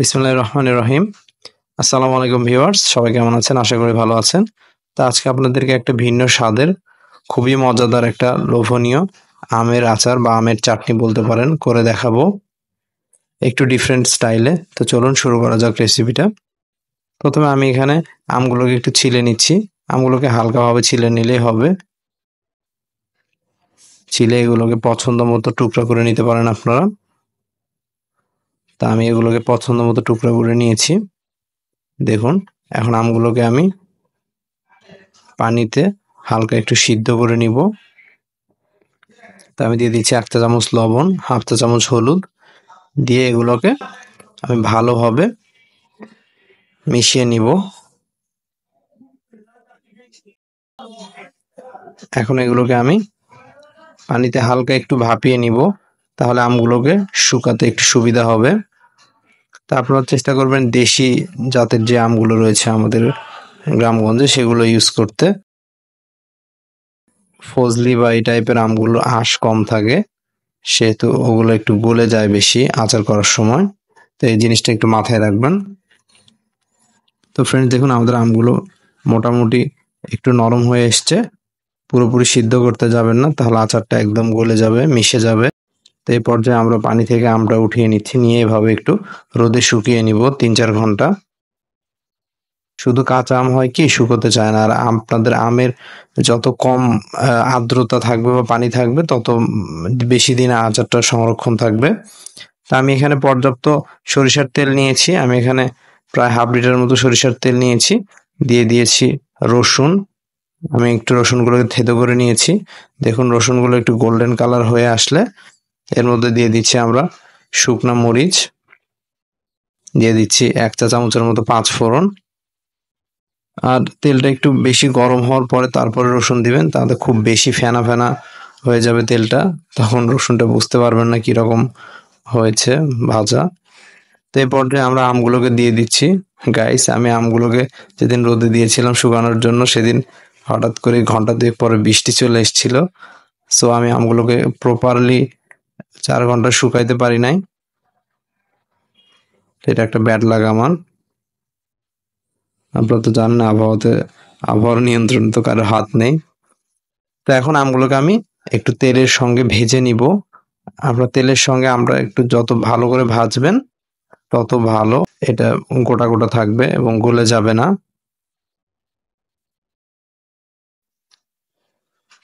বিসমিল্লাহির রহমানির রহিম। আসসালামু আলাইকুম ভিউয়ার্স, সবাই কেমন আছেন? আশা করি ভালো আছেন। তো আজকে আপনাদেরকে একটা ভিন্ন স্বাদের খুবই মজাদার একটা লোভনীয় আমের আচার বা আমের চাটনি বলতে পারেন করে দেখাবো একটু ডিফারেন্ট স্টাইলে। তো চলুন শুরু করা যাক রেসিপিটা। প্রথমে আমি এখানে আমগুলোকে একটু ছিলে নিচ্ছি। আমগুলোকে হালকাভাবে ছিলে নিলেই হবে। ছিলে এগুলোকে পছন্দ মতো টুকরা করে নিতে পারেন আপনারা। তা আমি এগুলোকে পছন্দ মতো টুকরা করে নিয়েছি। দেখুন, এখন আমগুলোকে আমি পানিতে হালকা একটু সিদ্ধ করে নিব। তা আমি দিয়ে দিচ্ছি 1 চা চামচ লবণ, 1/2 চা চামচ হলুদ দিয়ে এগুলোকে আমি ভালোভাবে মিশিয়ে নিব। এখন এগুলোকে আমি পানিতে হালকা একটু ভাপিয়ে নিব, তাহলে আমগুলোকে শুকাতে একটু সুবিধা হবে। তা আপনারা চেষ্টা করবেন দেশি জাতের যে আমগুলো রয়েছে আমাদের গ্রামগঞ্জে সেগুলো ইউজ করতে। ফজলি বা এই টাইপের আমগুলো আঁশ কম থাকে, সেহেতু ওগুলো একটু গলে যায় বেশি আচার করার সময়। তো এই জিনিসটা একটু মাথায় রাখবেন। তো ফ্রেন্ডস, দেখুন আমাদের আমগুলো মোটামুটি একটু নরম হয়ে এসছে। পুরোপুরি সিদ্ধ করতে যাবেন না, তাহলে আচারটা একদম গলে যাবে, মিশে যাবে। তো এই পর্যায়ে আমরা পানি থেকে আমটা উঠিয়ে নিচ্ছি, নিয়ে এভাবে একটু রোদে শুকিয়ে নিব 3-4 ঘন্টা। শুধু কাঁচা আম হয় কি শুকোতে চায় না, আর আপনাদের আমের যত কম আর্দ্রতা থাকবে বা পানি থাকবে তত বেশি দিন আচারটা সংরক্ষণ থাকবে। তা আমি এখানে পর্যাপ্ত সরিষার তেল নিয়েছি। আমি এখানে প্রায় 1/2 লিটার মতো সরিষার তেল নিয়েছি। দিয়ে দিয়েছি রসুন। আমি একটু রসুনগুলোকে থেতো করে নিয়েছি। দেখুন রসুনগুলো একটু গোল্ডেন কালার হয়ে আসলে এর মধ্যে দিয়ে দিচ্ছি আমরা শুকনা মরিচ, দিয়ে দিচ্ছি 1 চা চামচের মতো 5 ফোড়ন। আর তেলটা একটু বেশি গরম হওয়ার পরে তারপরে রসুন দিবেন, তাহলে খুব বেশি ফেনা ফেনা হয়ে যাবে তেলটা, তখন রসুনটা বুঝতে পারবেন না কিরকম হয়েছে ভাজা। তো এই পর্যায়ে আমরা আমগুলোকে দিয়ে দিচ্ছি। গাইস, আমি আমগুলোকে যেদিন রোদে দিয়েছিলাম শুকানোর জন্য, সেদিন হঠাৎ করে ঘন্টা 2 পরে বৃষ্টি চলে এসেছিল। সো আমি আমগুলোকে প্রপারলি 4 ঘন্টা শুকাইতে পারি নাই। এটা একটা ব্যাড লাগ আমার। আপনারা তো জানেন আবহাওয়ার নিয়ন্ত্রণ তো কারো হাত নেই। তো এখন আমগুলোকে আমি একটু তেলের সঙ্গে ভেজে নিব। আপনার তেলের সঙ্গে আমরা একটু যত ভালো করে ভাজবেন তত ভালো, এটা গোটা গোটা থাকবে এবং গলে যাবে না।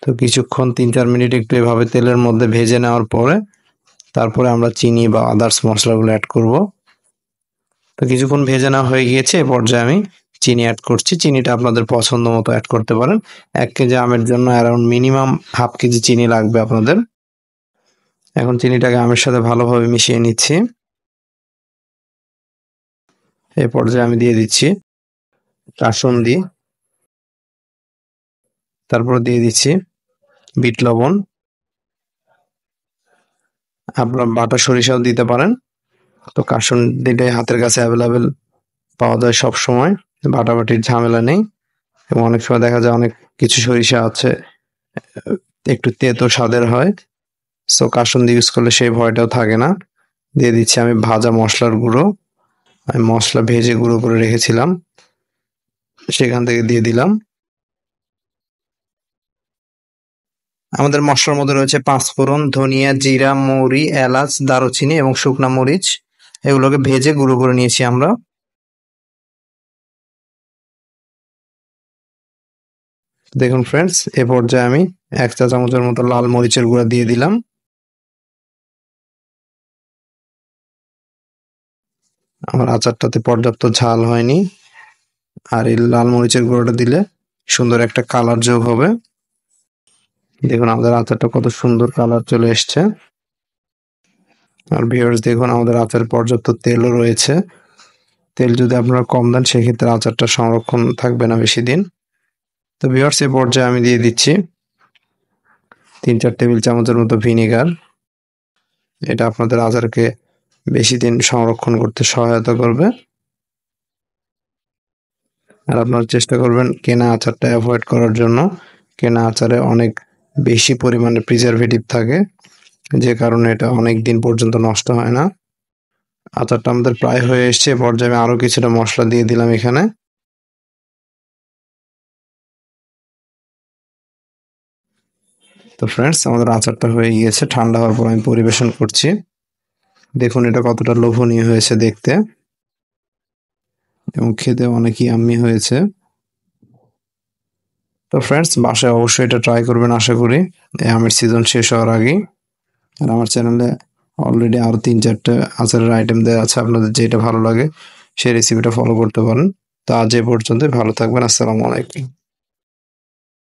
তো কিছুক্ষণ 3-4 মিনিট একটু এভাবে তেলের মধ্যে ভেজে নেওয়ার পরে তারপরে আমরা চিনি বা আদার্স মশলাগুলো অ্যাড করব। তো কিছুক্ষণ ভেজে নেওয়া হয়ে গিয়েছে, এ পর্যায়ে আমি চিনি অ্যাড করছি। চিনিটা আপনাদের পছন্দ মতো অ্যাড করতে পারেন। 1 কেজি আমের জন্য অ্যারাউন্ড মিনিমাম 1/2 কেজি চিনি লাগবে আপনাদের। এখন চিনিটাকে আমের সাথে ভালোভাবে মিশিয়ে নিচ্ছি। এই পর্যায়ে আমি দিয়ে দিচ্ছি কাসুন্দি, তারপর দিয়ে দিচ্ছি বিট লবণ। আপনারা বাটা সরিষাও দিতে পারেন। তো কাসুন্দিটাই হাতের কাছে অ্যাভেলেবেল পাওয়া যায় সব সময়, বাটাবাটির ঝামেলা নেই। এবং অনেক সময় দেখা যায় অনেক কিছু সরিষা আছে একটু তেতো স্বাদের হয়, সো কাসুন্দি ইউজ করলে সেই ভয়টাও থাকে না। দিয়ে দিচ্ছি আমি ভাজা মশলার গুঁড়ো। আমি মশলা ভেজে গুঁড়ো করে রেখেছিলাম, সেখান থেকে দিয়ে দিলাম। আমাদের মশলার মধ্যে রয়েছে 5 ফোড়ন, ধনিয়া, জিরা, মৌরি, এলাচ, দারুচিনি এবং শুকনা মরিচ। এগুলোকে ভেজে গুঁড়ো করে নিয়েছি আমরা। দেখুন ফ্রেন্ডস, এ পর্যায়ে আমি 1 চা চামচের মতো লাল মরিচের গুঁড়া দিয়ে দিলাম। আমার আচারটাতে পর্যাপ্ত ঝাল হয়নি, আর এই লাল মরিচের গুঁড়োটা দিলে সুন্দর একটা কালার যোগ হবে। দেখুন আমাদের আচারটা কত সুন্দর কালার চলে এসছে। আর ভিউয়ার্স, দেখুন আমাদের আচারে পর্যাপ্ত তেলও রয়েছে। তেল যদি আপনারা কম দেন সেক্ষেত্রে আচারটা সংরক্ষণ থাকবে না বেশি দিন। তো ভিউয়ার্স, এই পর্যায়ে আমি দিয়ে দিচ্ছি 3-4 টেবিল চামচের মতো ভিনেগার। এটা আপনাদের আচারকে বেশি দিন সংরক্ষণ করতে সহায়তা করবে। আর আপনারা চেষ্টা করবেন কেনা আচারটা অ্যাভয়েড করার জন্য। কেনা আচারে অনেক বেশি পরিমাণে প্রিজারভেটিভ থাকে, যে কারণে এটা অনেক দিন পর্যন্ত নষ্ট হয় না। আচারটা আমাদের প্রায় হয়ে এসছে। এ পর্যায়ে আমি আরো কিছুটা মশলা দিয়ে দিলাম এখানে। তো ফ্রেন্ডস, আমাদের আচারটা হয়ে গিয়েছে। ঠান্ডা হওয়ার পর আমি পরিবেশন করছি। দেখুন এটা কতটা লোভনীয় হয়েছে দেখতে এবং খেতে অনেক ইয়াম্মি হয়েছে। তো ফ্রেন্ডস, বাসায় অবশ্যই এটা ট্রাই করবেন আশা করি এই আমের সিজন শেষ হওয়ার আগেই। আর আমার চ্যানেলে অলরেডি আরো ৩-৪টা আচারের আইটেম দেওয়া আছে। আপনাদের যেটা ভালো লাগে সেই রেসিপিটা ফলো করতে পারেন। তো আজ এ পর্যন্তই। ভালো থাকবেন। আসসালামু আলাইকুম।